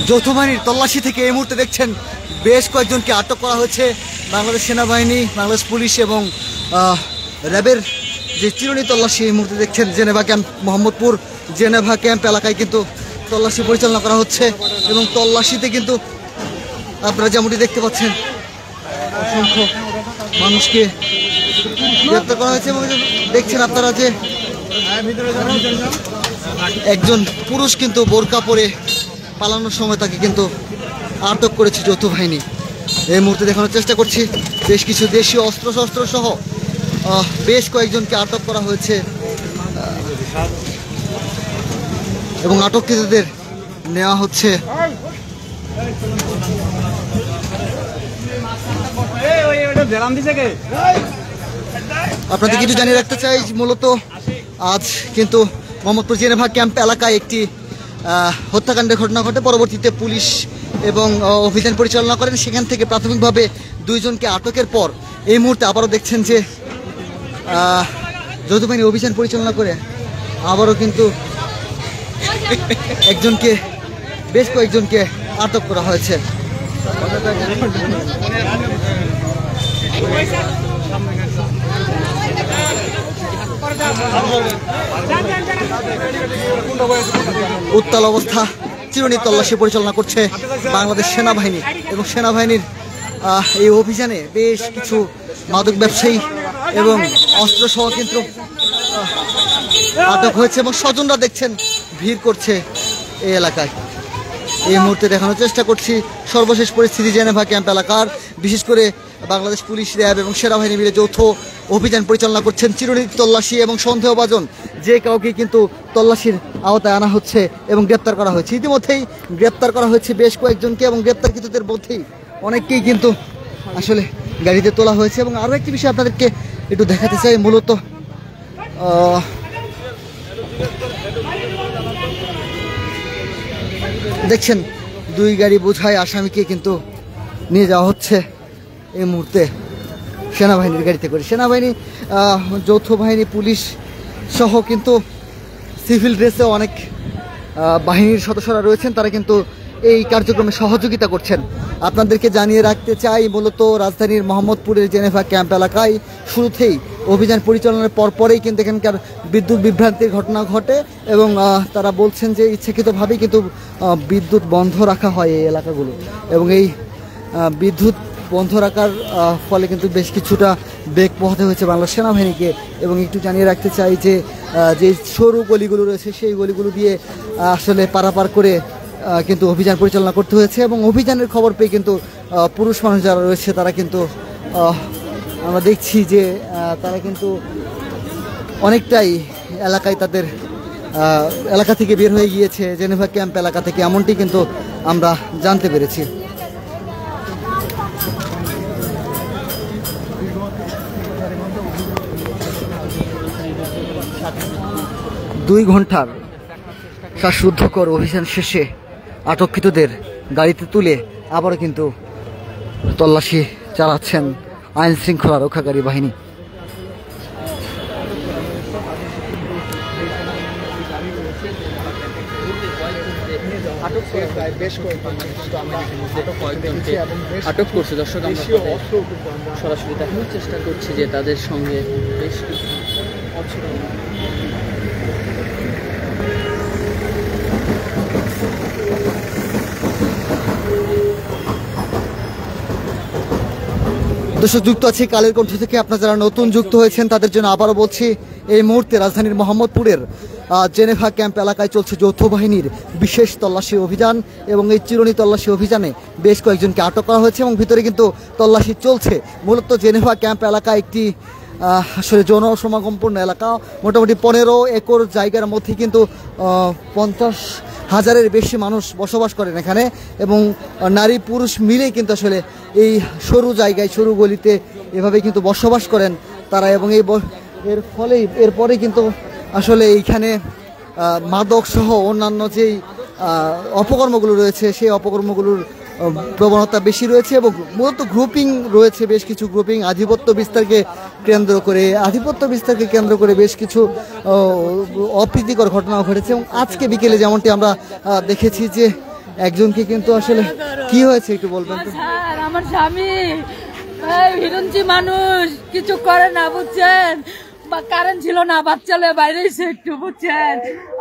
যৌথ বাহিনীর তল্লাশি থেকে এই মুহূর্তে দেখছেন বেশ কয়েকজনকে আটক করা হয়েছে। বাংলাদেশ সেনাবাহিনী, বাংলাদেশ পুলিশ এবং র্যাবের যে চিরুনি তল্লাশি এই মুহূর্তে দেখছেন Geneva camp, Mohammadpur Geneva camp এলাকায় কিন্তু তল্লাশি পরিচালনা করা হচ্ছে এবং তল্লাশিতে কিন্তু আপনারা যেমনটি দেখতে পাচ্ছেন অসংখ্য মানুষকে গ্রেপ্তার করা হয়েছে এবং দেখছেন আপনারা যে একজন পুরুষ কিন্তু বোরকা পরে পালানোর সময় তাকে কিন্তু আটক করেছে যৌথ বাহিনী। এই মুহূর্তে দেখানোর চেষ্টা করছি বেশ কিছু দেশীয় অস্ত্রশস্ত্র সহ বেশ কয়েকজনকে আটক করা হয়েছে এবং আটককৃতদের নেওয়া হচ্ছে আপনাদের কিছু জানিয়ে রাখতে চাই। মূলত আজ কিন্তু মোহাম্মদপুর জেনেভা ক্যাম্প এলাকায় একটি হত্যাকাণ্ডের ঘটনা ঘটে। পরবর্তীতে পুলিশ এবং অভিযান পরিচালনা করেন। সেখান থেকে প্রাথমিকভাবে 2 জনকে আটকের পর এই মুহূর্তে আবারও দেখছেন যে যৌথ বাহিনী অভিযান পরিচালনা করে আবারও কিন্তু বেশ কয়েকজনকে আটক করা হয়েছে। উত্তাল অবস্থা, চিরুনি তল্লাশি পরিচালনা করছে বাংলাদেশ সেনাবাহিনী এবং সেনাবাহিনীর এই অভিযানে বেশ কিছু মাদক ব্যবসায়ী এবং অস্ত্রসহ কিন্তু আটক হয়েছে এবং স্বজনরা দেখছেন ভিড় করছে এই এলাকায়। এই মুহূর্তে দেখানোর চেষ্টা করছি সর্বশেষ পরিস্থিতি জেনেভা ক্যাম্প এলাকার। বিশেষ করে বাংলাদেশ পুলিশ, র্যাব এবং সেনাবাহিনী মিলে যৌথ অভিযান পরিচালনা করছেন। চিরুনি তল্লাশি এবং সন্দেহভাজন যে কাউকে কিন্তু তল্লাশির আওতায় আনা হচ্ছে এবং গ্রেপ্তার করা হয়েছে। ইতিমধ্যেই গ্রেপ্তার করা হয়েছে বেশ কয়েকজনকে এবং গ্রেপ্তারকৃতদের মধ্যেই অনেককেই কিন্তু আসলে গাড়িতে তোলা হয়েছে। এবং আরও একটি বিষয় আপনাদেরকে একটু দেখাতে চাই। মূলত দেখছেন 2 গাড়ি বোঝাই আসামিকে কিন্তু নিয়ে যাওয়া হচ্ছে এই মুহূর্তে সেনাবাহিনীর গাড়িতে করে। সেনাবাহিনী, যৌথ বাহিনী, পুলিশ সহ কিন্তু সিভিল ড্রেসে অনেক বাহিনীর সদস্যরা রয়েছেন। তারা কিন্তু এই কার্যক্রমে সহযোগিতা করছেন। আপনাদেরকে জানিয়ে রাখতে চাই মূলত রাজধানীর মোহাম্মদপুরের জেনেভা ক্যাম্প এলাকায় শুরুতেই অভিযান পরিচালনার পরপরেই কিন্তু এখানকার বিদ্যুৎ বিভ্রান্তির ঘটনা ঘটে এবং তারা বলছেন যে ইচ্ছাকৃতভাবেই কিন্তু বিদ্যুৎ বন্ধ রাখা হয় এই এলাকাগুলো এবং এই বিদ্যুৎ বন্ধ রাখার ফলে কিন্তু বেশ কিছুটা বেগ পোহাতে হয়েছে বাংলাদেশ সেনাবাহিনীকে। এবং একটু জানিয়ে রাখতে চাই যে যে সরু গলিগুলো রয়েছে সেই গলিগুলো দিয়ে আসলে পারাপার করে কিন্তু অভিযান পরিচালনা করতে হয়েছে এবং অভিযানের খবর পেয়ে কিন্তু পুরুষ মানুষ যারা রয়েছে তারা কিন্তু আমরা দেখছি যে তারা কিন্তু অনেকটাই এলাকায় তাদের এলাকা থেকে বের হয়ে গিয়েছে, জেনেভা ক্যাম্প এলাকা থেকে, এমনটি কিন্তু আমরা জানতে পেরেছি। দুই ঘন্টার শ্বাসরুদ্ধকর অভিযান শেষে আটককৃতদের গাড়িতে তুলে আবারও কিন্তু তল্লাশি চালাচ্ছেন আইন শৃঙ্খলা রক্ষাকারী বাহিনী। আটক করছে। দর্শক, আমরা সরাসরি দেখানোর চেষ্টা করছি যে তাদের সঙ্গে বেশ কিছু দর্শক যুক্ত আছে কালের কণ্ঠ থেকে। আপনারা যারা নতুন যুক্ত হয়েছেন তাদের জন্য আবারও বলছি, এই মুহূর্তে রাজধানীর মোহাম্মদপুরের জেনেভা ক্যাম্প এলাকায় চলছে যৌথ বাহিনীর বিশেষ তল্লাশি অভিযান এবং এই চিরুনি তল্লাশি অভিযানে বেশ কয়েকজনকে আটক করা হয়েছে এবং ভিতরে কিন্তু তল্লাশি চলছে। মূলত জেনেভা ক্যাম্প এলাকা একটি আসলে জনসমাগমপূর্ণ এলাকা। মোটামুটি 15 একর জায়গার মধ্যে কিন্তু 50,000-এর বেশি মানুষ বসবাস করেন এখানে এবং নারী পুরুষ মিলেই কিন্তু আসলে এই সরু জায়গায়, সরু গলিতে এভাবে কিন্তু বসবাস করেন তারা। এবং এরপরে কিন্তু আসলে এইখানে মাদক সহ অন্যান্য যেই অপকর্মগুলো রয়েছে সেই অপকর্মগুলোর প্রবণতা বেশি রয়েছে এবং মূলত গ্রুপিং রয়েছে, বেশ কিছু গ্রুপিং আধিপত্য বিস্তারকে কেন্দ্র করে বেশ কিছু অপ্রীতিকর ঘটনাও ঘটেছে। এবং আজকে বিকেলে যেমনটি আমরা দেখেছি যে একজনকে কিন্তু আসলে কি হয়েছে একটু বলবেন তো? স্যার, আমার স্বামী হিরঞ্চি মানুষ, কিছু করে না বুঝছেন, কারেন্ট ছিল না, বাচ্চা লয়ে বাইরে এসে একটু বুঝছেন।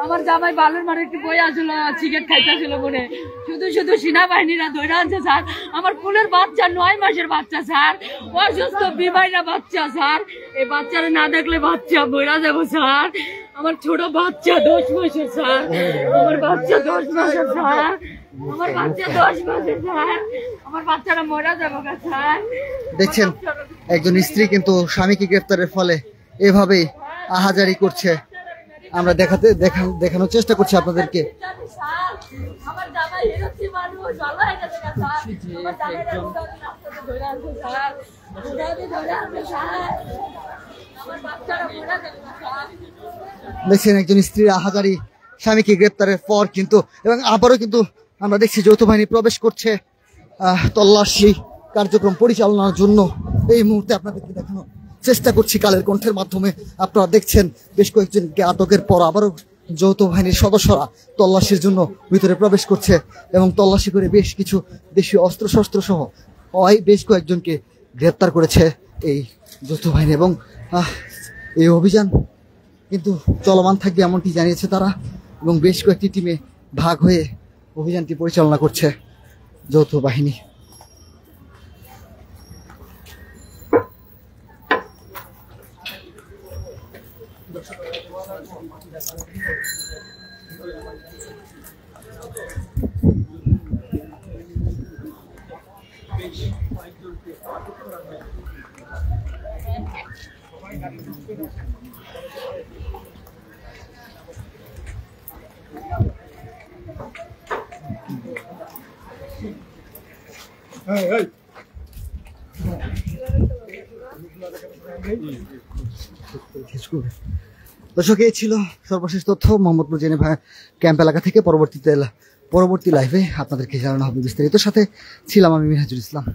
আমার জামাই বালুর মারে একটু বই আসলো, সিগারেট খাইতেছিল মনে, শুধু শুধু সেনাবাহিনীরা ধরে আনছে স্যার। আমার ফুলের বাচ্চা 9 মাসের বাচ্চা স্যার, অসুস্থ বিমাইনা বাচ্চা স্যার। এই বাচ্চারা না দেখলে বাচ্চা বইরা যাবো স্যার। আমার ছোট বাচ্চা 10 মাসের স্যার, আমার বাচ্চা 10 মাসের স্যার, আমার বাচ্চা 10 মাসের স্যার, আমার বাচ্চারা মরা যাবো স্যার। দেখছেন একজন স্ত্রী কিন্তু স্বামীকে গ্রেফতারের ফলে এভাবেই আহাজারি করছে। আমরা দেখানোর চেষ্টা করছি আপনাদেরকে। আমার জামাই হিরঞ্চি মানুষ, ভালো হয়ে গেছে স্যার। আমার জামাইরা ধরে আনছে স্যার, ধরে আনছে স্যার, আমার বাচ্চারা মরা যাবে স্যার। দেখছেন একজন স্ত্রীর আহাজারি স্বামীকে গ্রেপ্তারের পর কিন্তু, এবং আবারও কিন্তু আমরা দেখছি যৌথ বাহিনী প্রবেশ করছে তল্লাশি কার্যক্রম পরিচালনার জন্য। এই মুহূর্তে আপনাদেরকে দেখানোর চেষ্টা করছি কালের কণ্ঠের মাধ্যমে। আপনারা দেখছেন বেশ কয়েকজনকে আটকের পর আবারও যৌথ বাহিনীর সদস্যরা তল্লাশির জন্য ভিতরে প্রবেশ করছে এবং তল্লাশি করে বেশ কিছু দেশীয় অস্ত্রশস্ত্র সহ বেশ কয়েকজনকে গ্রেপ্তার করেছে এই যৌথ বাহিনী। এবং এই অভিযান কিন্তু চলমান থাকবে এমনটি জানিয়েছে তারা, এবং বেশ কয়েকটি টিমে ভাগ হয়ে অভিযানটি পরিচালনা করছে যৌথ বাহিনী। দর্শক, এই ছিল সর্বশেষ তথ্য মোহাম্মদপুর জেনে ক্যাম্প এলাকা থেকে। পরবর্তী লাইভে আপনাদেরকে জানানো হবে বিস্তারিত। সাথে ছিলাম আমি মিনহাজুল ইসলাম।